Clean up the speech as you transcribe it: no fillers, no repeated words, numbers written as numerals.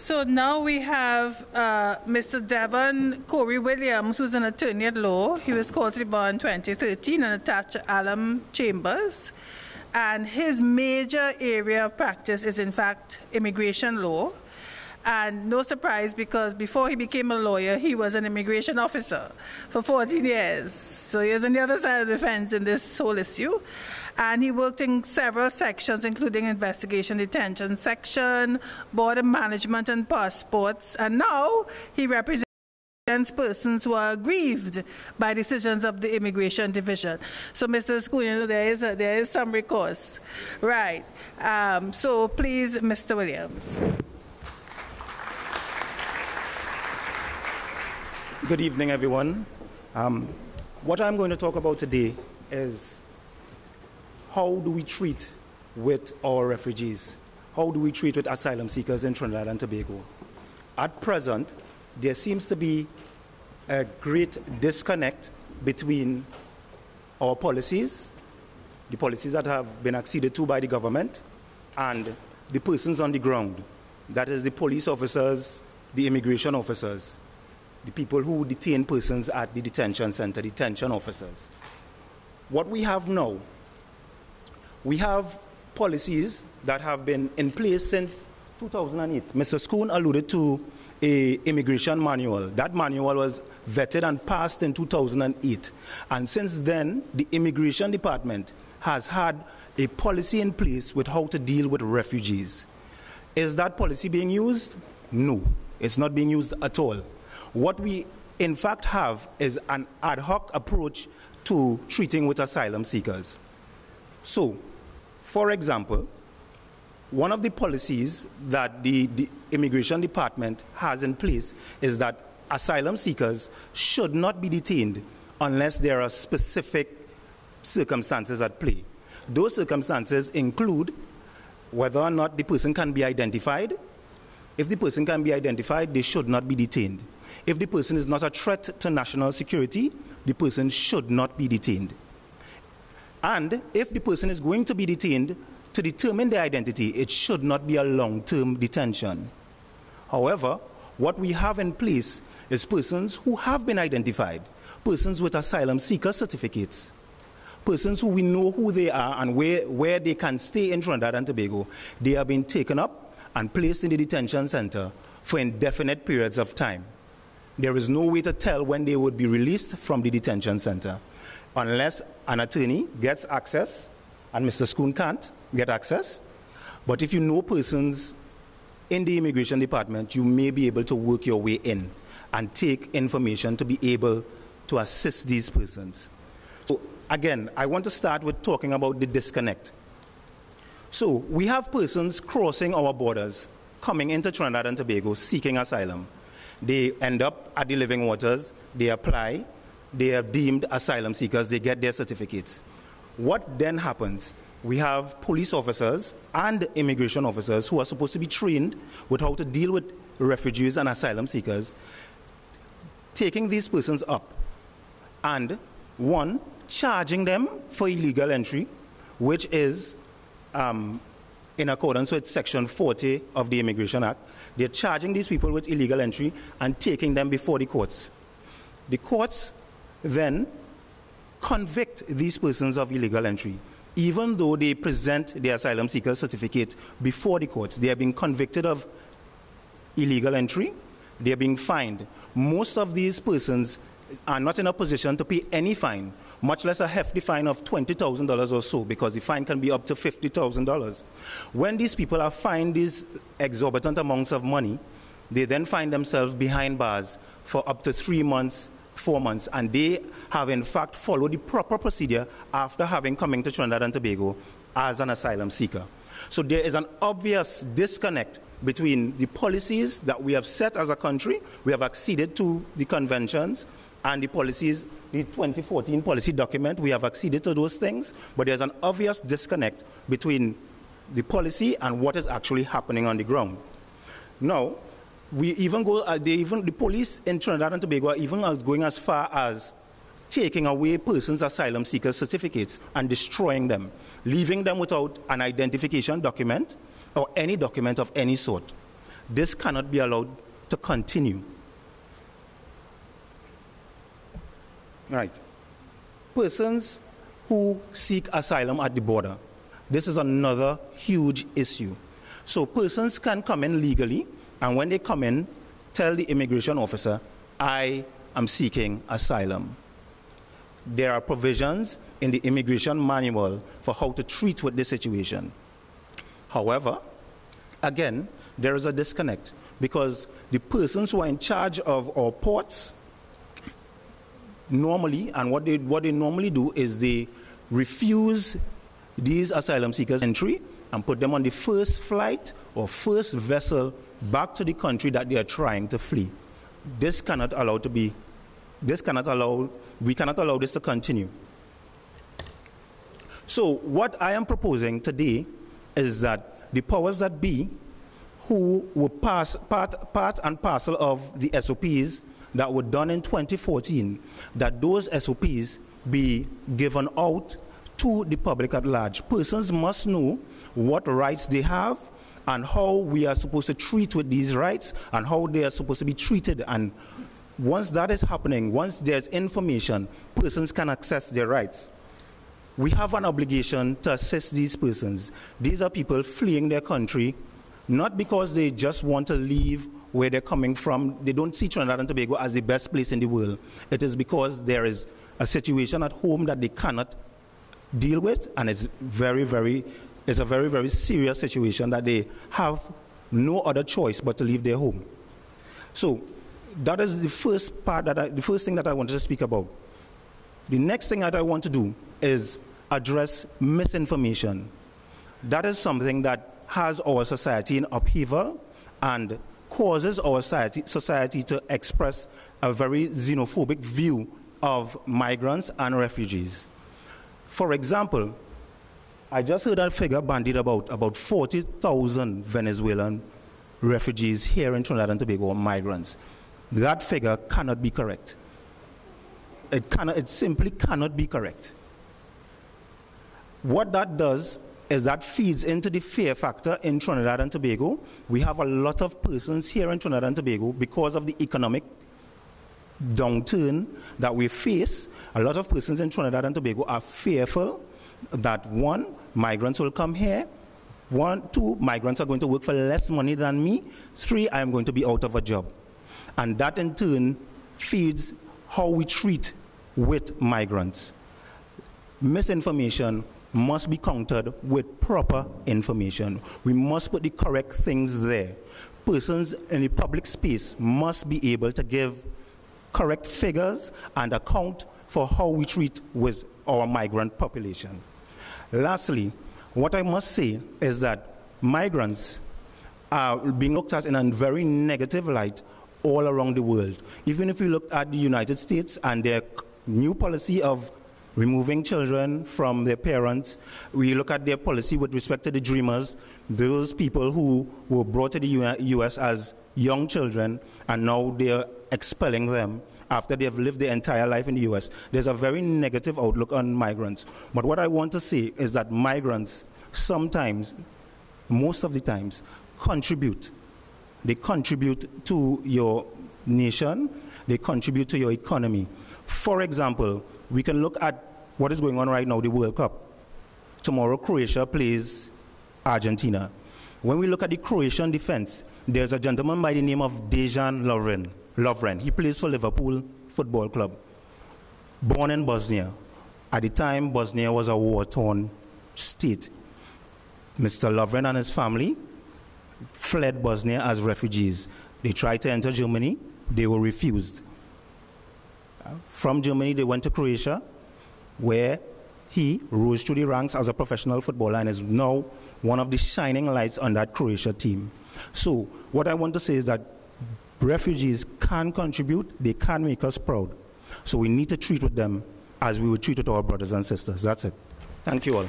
So now we have Mr. Devon Williams, who's an attorney at law. He was called to the bar in 2013 and attached to Alum Chambers. And his major area of practice is, in fact, immigration law. And no surprise, because before he became a lawyer, he was an immigration officer for 14 years. So he was on the other side of the fence in this whole issue. And he worked in several sections, including investigation detention section, border management and passports. And now he represents persons who are aggrieved by decisions of the immigration division. So, Mr. Schoon, there is some recourse. Right. So please, Mr. Williams. Good evening, everyone. What I'm going to talk about today is how do we treat with our refugees? How do we treat with asylum seekers in Trinidad and Tobago? At present, there seems to be a great disconnect between our policies, the policies that have been acceded to by the government, and the persons on the ground. That is the police officers, the immigration officers, the people who detain persons at the detention center, detention officers. What we have now, we have policies that have been in place since 2008. Mr. Schoon alluded to an immigration manual. That manual was vetted and passed in 2008. And since then, the Immigration Department has had a policy in place with how to deal with refugees. Is that policy being used? No, it's not being used at all. What we in fact have is an ad hoc approach to treating with asylum seekers. So, for example, one of the policies that the Immigration Department has in place is that asylum seekers should not be detained unless there are specific circumstances at play. Those circumstances include whether or not the person can be identified. If the person can be identified, they should not be detained. If the person is not a threat to national security, the person should not be detained. And if the person is going to be detained to determine their identity, it should not be a long-term detention. However, what we have in place is persons who have been identified, persons with asylum seeker certificates, persons who we know who they are and where they can stay in Trinidad and Tobago. They have been taken up and placed in the detention center for indefinite periods of time. There is no way to tell when they would be released from the detention center unless an attorney gets access, and Mr. Schoon can't get access. But if you know persons in the Immigration Department, you may be able to work your way in and take information to be able to assist these persons. So again, I want to start with talking about the disconnect. So we have persons crossing our borders, coming into Trinidad and Tobago, seeking asylum. They end up at the living waters, they apply, they are deemed asylum seekers, they get their certificates. What then happens? We have police officers and immigration officers who are supposed to be trained with how to deal with refugees and asylum seekers, taking these persons up and, one, charging them for illegal entry, which is in accordance with Section 40 of the Immigration Act. They're charging these people with illegal entry and taking them before the courts. The courts then convict these persons of illegal entry. Even though they present their asylum seeker certificate before the courts, they are being convicted of illegal entry, they are being fined. Most of these persons are not in a position to pay any fine, much less a hefty fine of $20,000 or so, because the fine can be up to $50,000. When these people are fined these exorbitant amounts of money, they then find themselves behind bars for up to 3 months, 4 months, and they have in fact followed the proper procedure after having come to Trinidad and Tobago as an asylum seeker. So there is an obvious disconnect between the policies that we have set as a country, we have acceded to the conventions, and the policies, the 2014 policy document, we have acceded to those things, but there's an obvious disconnect between the policy and what is actually happening on the ground. Now, we even go, the police in Trinidad and Tobago are even going as far as taking away persons' asylum seeker certificates and destroying them, leaving them without an identification document or any document of any sort. This cannot be allowed to continue. Right. Persons who seek asylum at the border. This is another huge issue. So persons can come in legally, and when they come in, tell the immigration officer, I am seeking asylum. There are provisions in the immigration manual for how to treat with this situation. However, again, there is a disconnect because the persons who are in charge of our ports normally, and what they normally do is they refuse these asylum seekers entry and put them on the first flight or first vessel back to the country that they are trying to flee. This cannot allow to be, we cannot allow this to continue. So what I am proposing today is that the powers that be who were part and parcel of the SOPs that were done in 2014, that those SOPs be given out to the public at large. Persons must know what rights they have and how we are supposed to treat with these rights and how they are supposed to be treated. And once that is happening, once there's information, persons can access their rights. We have an obligation to assist these persons. These are people fleeing their country, not because they just want to leave where they're coming from. They don't see Trinidad and Tobago as the best place in the world. It is because there is a situation at home that they cannot deal with, and it's a very, very serious situation that they have no other choice but to leave their home. So that is the first part, the first thing that I wanted to speak about. The next thing that I want to do is address misinformation. That is something that has our society in upheaval and causes our society to express a very xenophobic view of migrants and refugees. For example, I just heard a figure bandied about 40,000 Venezuelan refugees here in Trinidad and Tobago, migrants. That figure cannot be correct. It simply cannot be correct. What that does is that feeds into the fear factor in Trinidad and Tobago. We have a lot of persons here in Trinidad and Tobago because of the economic downturn that we face. A lot of persons in Trinidad and Tobago are fearful that, one, migrants will come here. Two, migrants are going to work for less money than me. Three, I am going to be out of a job. And that in turn feeds how we treat with migrants. Misinformation must be countered with proper information. We must put the correct things there. Persons in the public space must be able to give correct figures and account for how we treat with our migrant population. Lastly, what I must say is that migrants are being looked at in a very negative light all around the world. Even if you look at the United States and their new policy of removing children from their parents, we look at their policy with respect to the dreamers, those people who were brought to the U.S. as young children, and now they're expelling them after they have lived their entire life in the U.S. There's a very negative outlook on migrants. But what I want to say is that migrants sometimes, most of the times, contribute. They contribute to your nation. They contribute to your economy. For example, we can look at what is going on right now, the World Cup. Tomorrow, Croatia plays Argentina. When we look at the Croatian defense, there's a gentleman by the name of Dejan Lovren. He plays for Liverpool Football Club. Born in Bosnia. At the time, Bosnia was a war-torn state. Mr. Lovren and his family fled Bosnia as refugees. They tried to enter Germany. They were refused. From Germany, they went to Croatia, where he rose through the ranks as a professional footballer and is now one of the shining lights on that Croatia team. So what I want to say is that refugees can contribute, they can make us proud. So we need to treat with them as we would treat with our brothers and sisters. That's it. Thank you all.